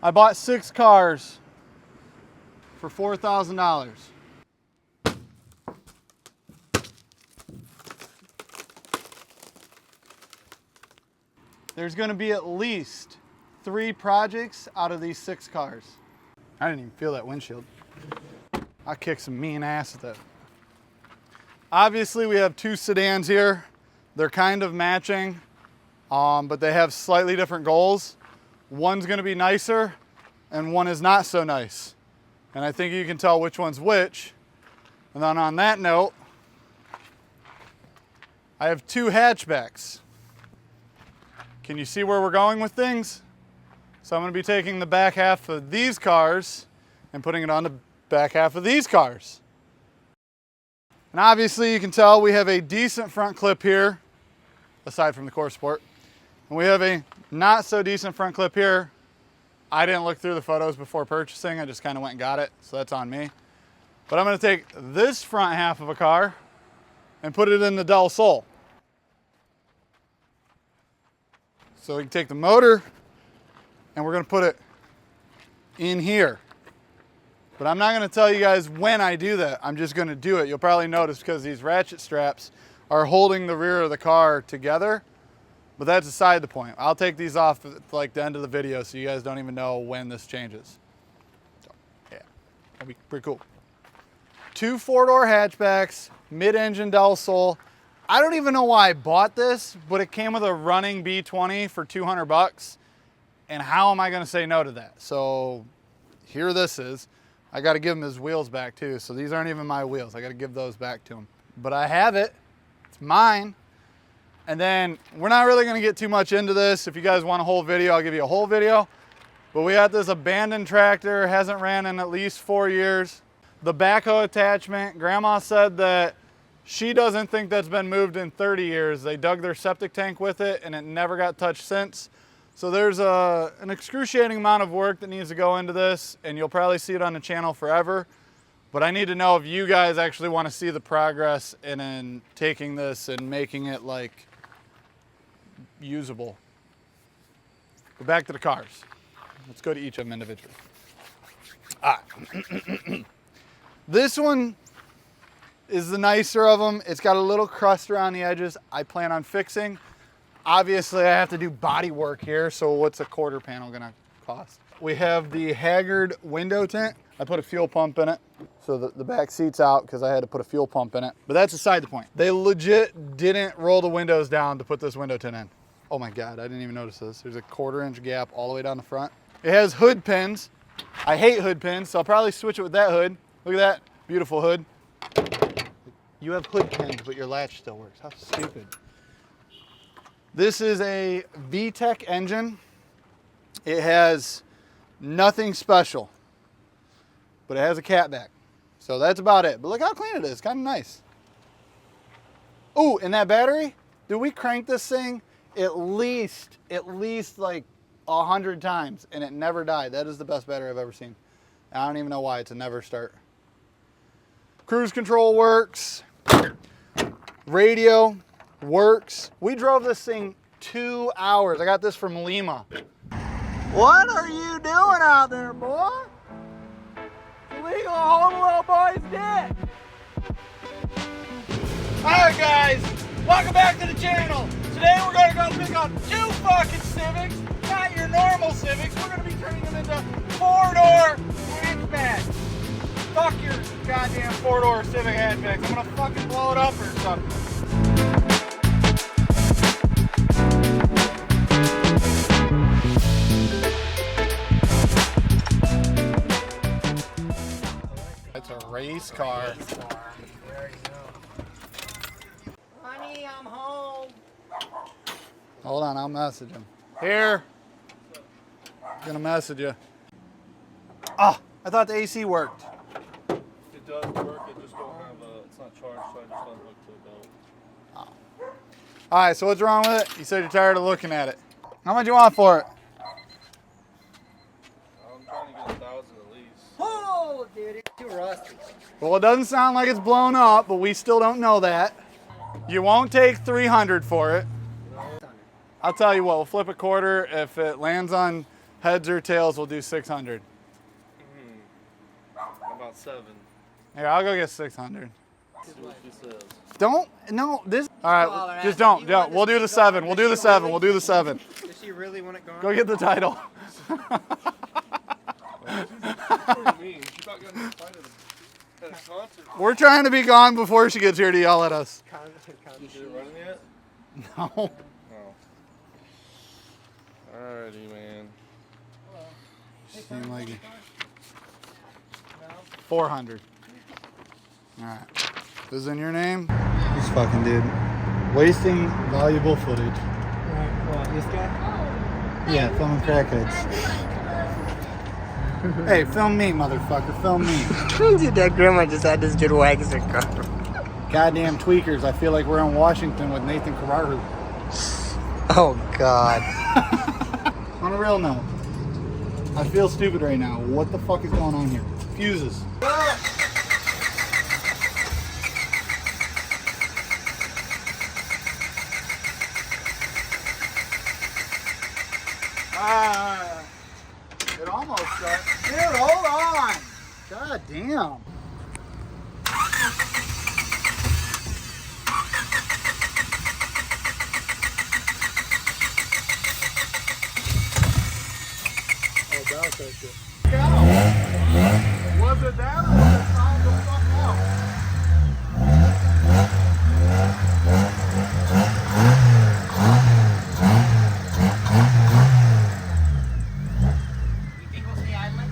I bought 6 cars for $4,000. There's gonna be at least 3 projects out of these 6 cars. I didn't even feel that windshield. I kicked some mean ass with it. Obviously we have 2 sedans here. They're kind of matching, but they have slightly different goals. One's gonna be nicer and one is not so nice. And I think you can tell which one's which. And then on that note, I have 2 hatchbacks. Can you see where we're going with things? So I'm gonna be taking the back half of these cars and putting it on the back half of these cars. And obviously you can tell we have a decent front clip here, aside from the core sport. And we have a not so decent front clip here. I didn't look through the photos before purchasing. I just kind of went and got it, so that's on me. But I'm gonna take this front half of a car and put it in the Del Sol. So we can take the motor and we're gonna put it in here. But I'm not gonna tell you guys when I do that. I'm just gonna do it. You'll probably notice because these ratchet straps are holding the rear of the car together, but that's aside the point. I'll take these off at like the end of the video so you guys don't even know when this changes. So, yeah, that'll be pretty cool. 2 4-door hatchbacks, mid-engine Del Sol. I don't even know why I bought this, but it came with a running B20 for 200 bucks. And how am I gonna say no to that? So here this is. I gotta give him his wheels back too. So these aren't even my wheels. I gotta give those back to him. But I have it, it's mine. And then we're not really gonna get too much into this. If you guys want a whole video, I'll give you a whole video. But we got this abandoned tractor, hasn't ran in at least 4 years. The backhoe attachment, Grandma said that she doesn't think that's been moved in 30 years. They dug their septic tank with it and it never got touched since. So there's an excruciating amount of work that needs to go into this, and you'll probably see it on the channel forever. But I need to know if you guys actually want to see the progress in taking this and making it like usable. But back to the cars. Let's go to each of them individually. This one is the nicer of them. It's got a little crust around the edges. I plan on fixing. Obviously, I have to do body work here, so what's a quarter panel gonna cost? We have the Haggard window tint. I put a fuel pump in it, so the back seat's out because I had to put a fuel pump in it. But that's aside the point. They legit didn't roll the windows down to put this window tint in. Oh my God, I didn't even notice this. There's a 1/4 inch gap all the way down the front. It has hood pins. I hate hood pins, so I'll probably switch it with that hood. Look at that, beautiful hood. You have hood pins, but your latch still works. How stupid. This is a VTEC engine. It has nothing special, but it has a catback. So that's about it. But look how clean it is, kind of nice. Oh, and that battery, did we crank this thing at least like 100 times and it never died. That is the best battery I've ever seen. I don't even know why, it's a never start. Cruise control works. Radio works. We drove this thing 2 hours. I got this from Lima. What are you doing out there, boy? It's illegal to hold a little boy's dick. Alright guys, welcome back to the channel. Today we're gonna go pick up 2 fucking Civics, not your normal Civics. We're gonna be turning them into 4-door hatchbacks. Fuck your goddamn 4-door Civic hatchbacks. I'm gonna fucking blow it up or something. It's a race car. There you go. Honey, I'm home. Hold on, I'll message him. Here. Gonna message you. Oh, I thought the AC worked. It does work, it just don't have a, it's not charged, so I just don't hook to the belt. Oh. All right, so what's wrong with it? You said you're tired of looking at it. How much you want for it? I'm trying to get 1,000 at least. Oh, dude, it's too rusty. Well, it doesn't sound like it's blown up, but we still don't know that. You won't take 300 for it. I'll tell you what, we'll flip a quarter. If it lands on Heads or tails, we'll do 600. About 7. Here, I'll go get 600. See what she says. Don't, no, this. All right, just Ashley, don't. We'll do the 7. We'll do the 7. We'll do the 7. Does she really want it gone? Go get the title. What do you mean? She thought you were going to fight at a concert. We're trying to be gone before she gets here to yell at us. Is it running yet? No. Oh. Alrighty, man. Seemed like 400. All right. This is in your name? This fucking dude. Wasting valuable footage. What, this guy? Yeah, filming crackheads. Hey, film me, motherfucker. Film me. Dude, that grandma just had this good wagon car. Goddamn tweakers. I feel like we're in Washington with Nathan Kararu. Oh, God. On a real note, I feel stupid right now. What the fuck is going on here? Fuses. It almost starts. Dude, hold on. God damn. Oh, that was that shit. Was it that or was it sound the fuck out? You think we'll stay idling?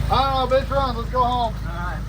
Oh, bitch, run. Let's go home. All right.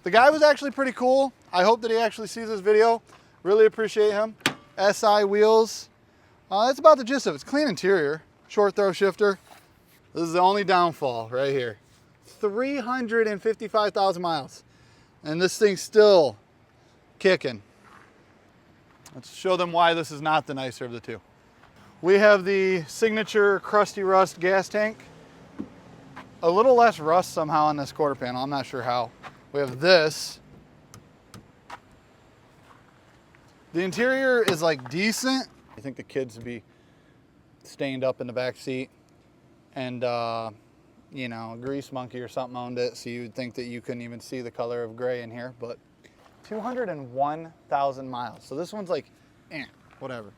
The guy was actually pretty cool. I hope that he actually sees this video. Really appreciate him. SI wheels. That's about the gist of it. It's clean interior. Short throw shifter. This is the only downfall right here. 355,000 miles. And this thing's still kicking. Let's show them why this is not the nicer of the two. We have the signature crusty rust gas tank. A little less rust somehow on this quarter panel. I'm not sure how. We have this. The interior is like decent. I think the kids would be stained up in the back seat, and you know, a grease monkey or something owned it, so you would think that you couldn't even see the color of gray in here. But 201,000 miles. So this one's like, whatever.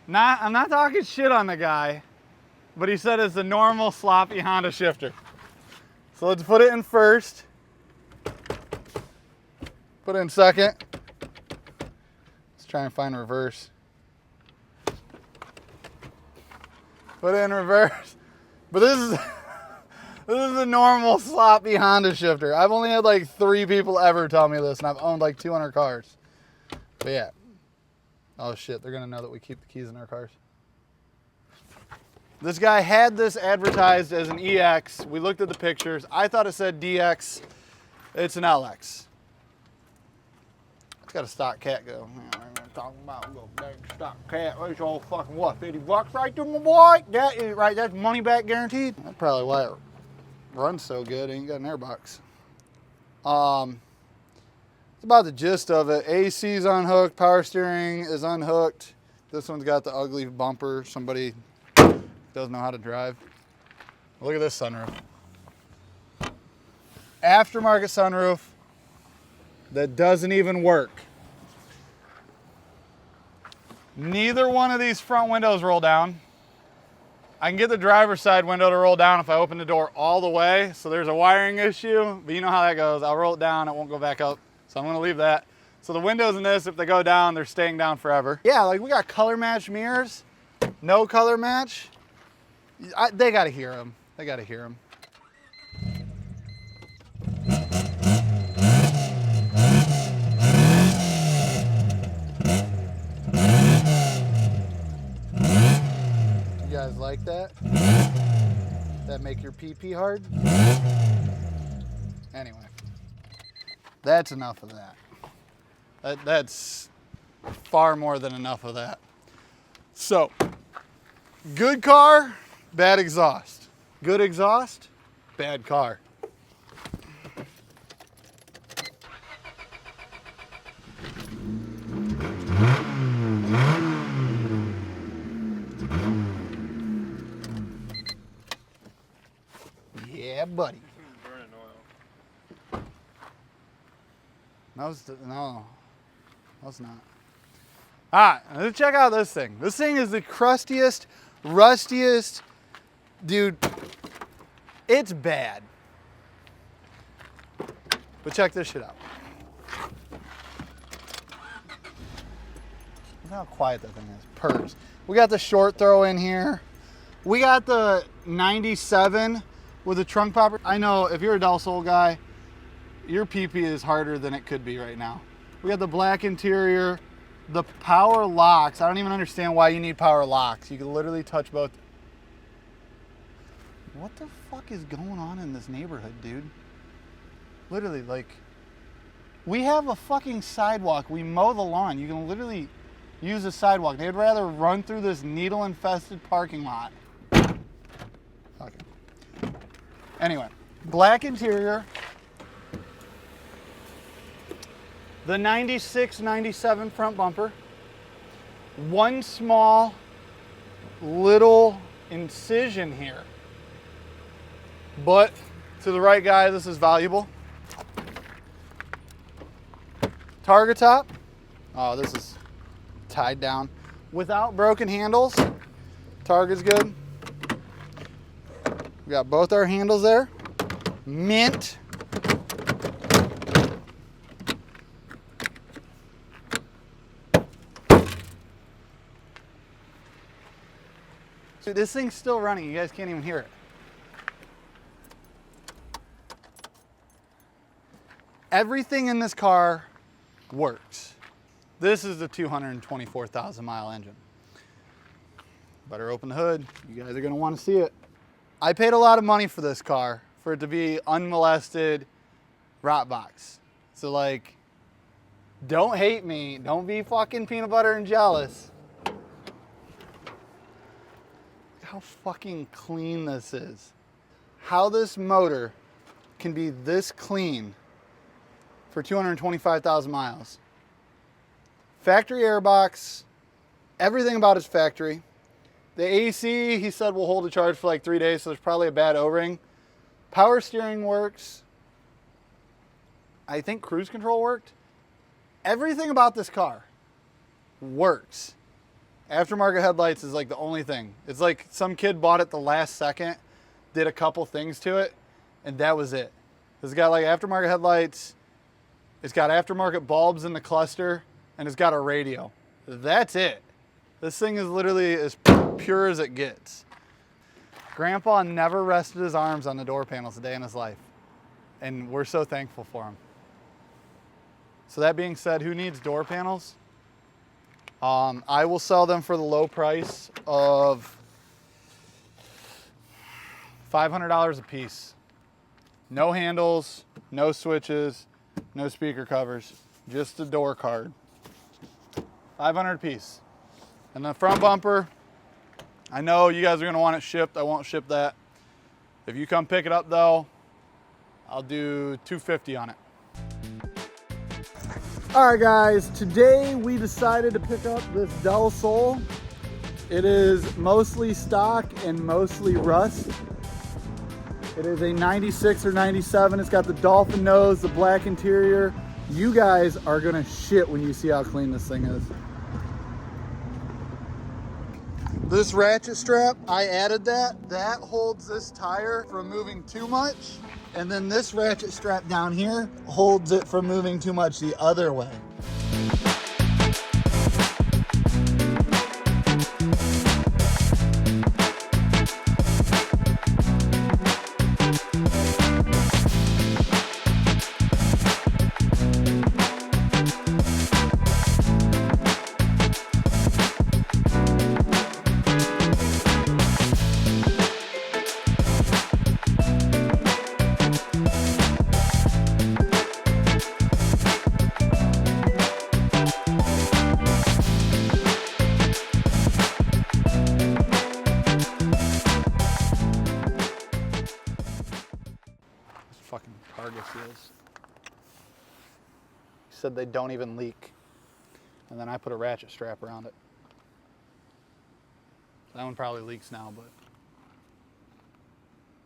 I'm not talking shit on the guy, but he said it's a normal sloppy Honda shifter. So let's put it in first. Put it in second. Let's try and find reverse. Put it in reverse. But this is a normal sloppy Honda shifter. I've only had like 3 people ever tell me this, and I've owned like 200 cars. But yeah. Oh shit, they're gonna know that we keep the keys in our cars. This guy had this advertised as an EX. We looked at the pictures. I thought it said DX. It's an LX. It's got a stock cat go. Talking about go back stock cat. It's all fucking what? $50 right there, my boy. That is right. That's money back guaranteed. That's probably why it runs so good. It ain't got an airbox. It's about the gist of it. AC's unhooked. Power steering is unhooked. This one's got the ugly bumper. Somebody doesn't know how to drive. Look at this sunroof. Aftermarket sunroof that doesn't even work. Neither one of these front windows roll down. I can get the driver's side window to roll down if I open the door all the way. So there's a wiring issue, but you know how that goes. I'll roll it down, it won't go back up. So I'm gonna leave that. So the windows in this, if they go down, they're staying down forever. Yeah, like we got color match mirrors, no color match. They gotta hear them. They gotta hear them. You guys like that? That make your pee-pee hard? Anyway, that's enough of that. That's far more than enough of that. So, good car, bad exhaust. Good exhaust, bad car. Yeah, buddy. Burning oil. No, it's not. All right, let's check out this thing. This thing is the crustiest, rustiest, dude. It's bad. But check this shit out. Look how quiet that thing is. Purrs. We got the short throw in here. We got the 97 with a trunk popper. I know if you're a Del Sol guy, your pee-pee is harder than it could be right now. We got the black interior, the power locks. I don't even understand why you need power locks. You can literally touch both. What the fuck is going on in this neighborhood, dude? Literally, like, we have a fucking sidewalk. We mow the lawn. You can literally use a sidewalk. They'd rather run through this needle-infested parking lot. Okay. Anyway, black interior. The 96, 97 front bumper. One small little incision here. But to the right guy, this is valuable. Targa top. Oh, this is tied down. Without broken handles. Targa's good. We got both our handles there. Mint. Dude, this thing's still running. You guys can't even hear it. Everything in this car works. This is the 224,000 mile engine. Better open the hood. You guys are gonna want to see it. I paid a lot of money for this car for it to be unmolested rot box. So like, don't hate me. Don't be fucking peanut butter and jealous. How fucking clean this is. How this motor can be this clean for 225,000 miles. Factory airbox, everything about it's factory. The AC, he said, will hold a charge for like 3 days, so there's probably a bad O-ring. Power steering works. I think cruise control worked. Everything about this car works. Aftermarket headlights is like the only thing. It's like some kid bought it the last second, did a couple things to it, and that was it. It's got like aftermarket headlights, it's got aftermarket bulbs in the cluster, and it's got a radio. That's it. This thing is literally as pure as it gets. Grandpa never rested his arms on the door panels a day in his life, and we're so thankful for him. So that being said, who needs door panels? I will sell them for the low price of $500 a piece. No handles, no switches, no speaker covers, just a door card. $500 a piece. And the front bumper, I know you guys are gonna want it shipped. I won't ship that. If you come pick it up though, I'll do $250 on it. All right guys, today we decided to pick up this Del Sol. It is mostly stock and mostly rust. It is a 96 or 97. It's got the dolphin nose, the black interior. You guys are gonna shit when you see how clean this thing is. This ratchet strap, I added that. That holds this tire from moving too much. And then this ratchet strap down here holds it from moving too much the other way. Fucking cargo seals. He said they don't even leak. And then I put a ratchet strap around it. That one probably leaks now, but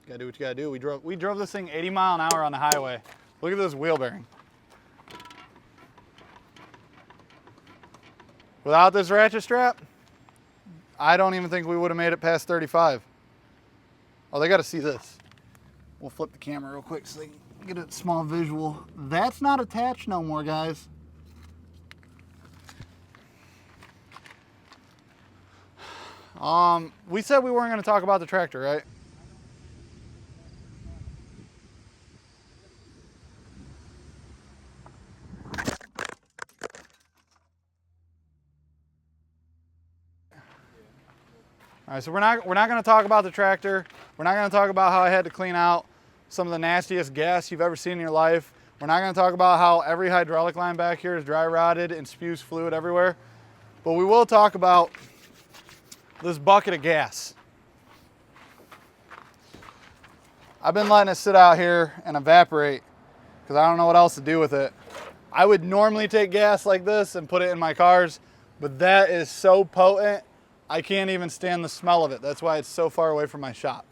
you gotta do what you gotta do. We drove this thing 80 mile an hour on the highway. Look at this wheel bearing. Without this ratchet strap, I don't even think we would have made it past 35. Oh, they gotta see this. We'll flip the camera real quick so they can get a small visual. That's not attached no more, guys. We said we weren't going to talk about the tractor, right? All right, so we're not going to talk about the tractor. We're not going to talk about how I had to clean out some of the nastiest gas you've ever seen in your life. We're not going to talk about how every hydraulic line back here is dry rotted and spews fluid everywhere. But we will talk about this bucket of gas. I've been letting it sit out here and evaporate because I don't know what else to do with it. I would normally take gas like this and put it in my cars, but that is so potent, I can't even stand the smell of it. That's why it's so far away from my shop.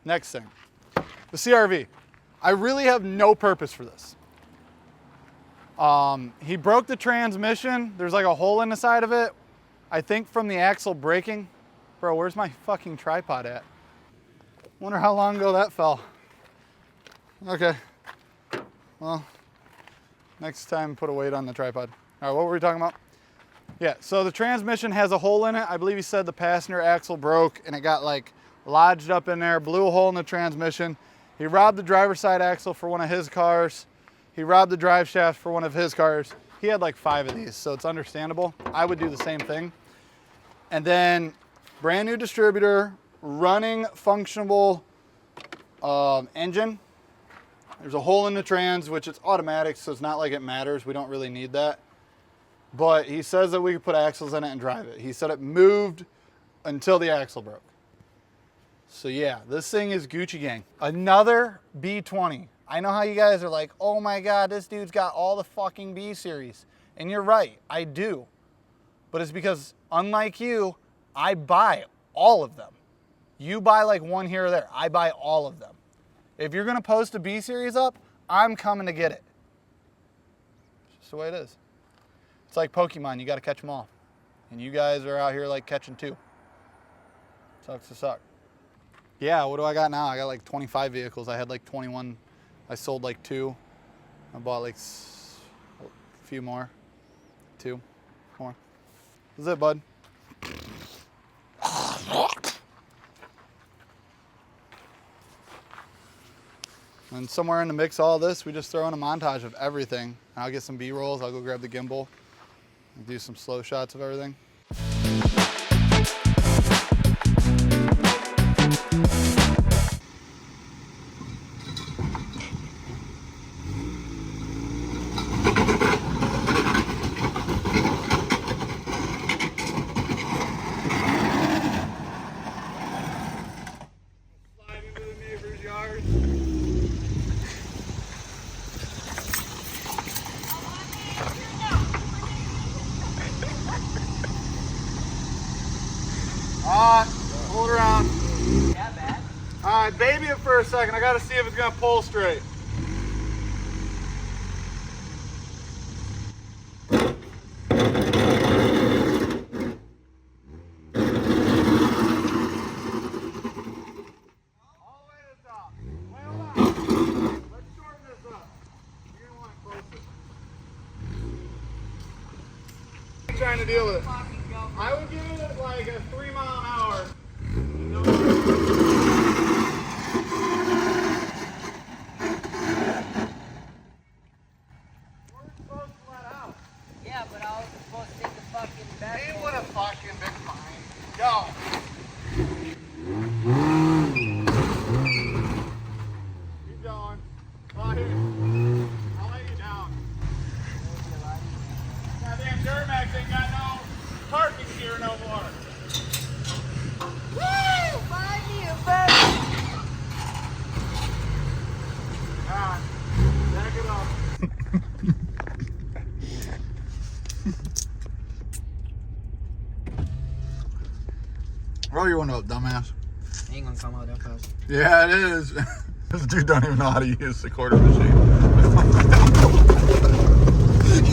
Next thing, the CRV. I really have no purpose for this. He broke the transmission. There's like a hole in the side of it. I think from the axle braking. Bro, where's my fucking tripod at? Wonder how long ago that fell. Okay. Well, next time put a weight on the tripod. All right, what were we talking about? Yeah, so the transmission has a hole in it. I believe he said the passenger axle broke and it got like lodged up in there, blew a hole in the transmission. He robbed the driver's side axle for one of his cars. He robbed the drive shaft for one of his cars. He had like 5 of these, so it's understandable. I would do the same thing. And then brand new distributor, running functional engine. There's a hole in the trans, which it's automatic, so it's not like it matters. We don't really need that. But he says that we could put axles in it and drive it. He said it moved until the axle broke. So yeah, this thing is Gucci gang. Another B20. I know how you guys are like, oh my God, this dude's got all the fucking B series. And you're right, I do. But it's because, unlike you, I buy all of them. You buy like one here or there. I buy all of them. If you're gonna post a B series up, I'm coming to get it. It's just the way it is. It's like Pokemon, you gotta catch them all. And you guys are out here like catching 2. Sucks to suck. Yeah, what do I got now? I got like 25 vehicles. I had like 21. I sold like 2. I bought like a few more. 2 more. That's it, bud. And somewhere in the mix of all this, we just throw in a montage of everything. I'll get some B-rolls. I'll go grab the gimbal and do some slow shots of everything. Hold it around. Yeah, bad. All right, baby it for a second. I got to see if it's going to pull straight. deal with it. I would give it like a 3 mile an hour. Yeah, but I was supposed to take the fucking back. He would have fucking been fine. Go. Keep going. Oh, here. I'll lay you down. Goddamn Duramax ain't got no parking gear no more. Woo! Find me a baby! Ah, back it up. Roll your window up, dumbass. Ain't gonna come out that fast. Yeah, it is. This dude don't even know how to use the quarter machine.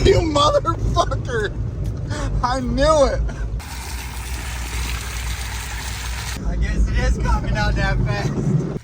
You motherfucker! I knew it. I guess it is coming out that fast.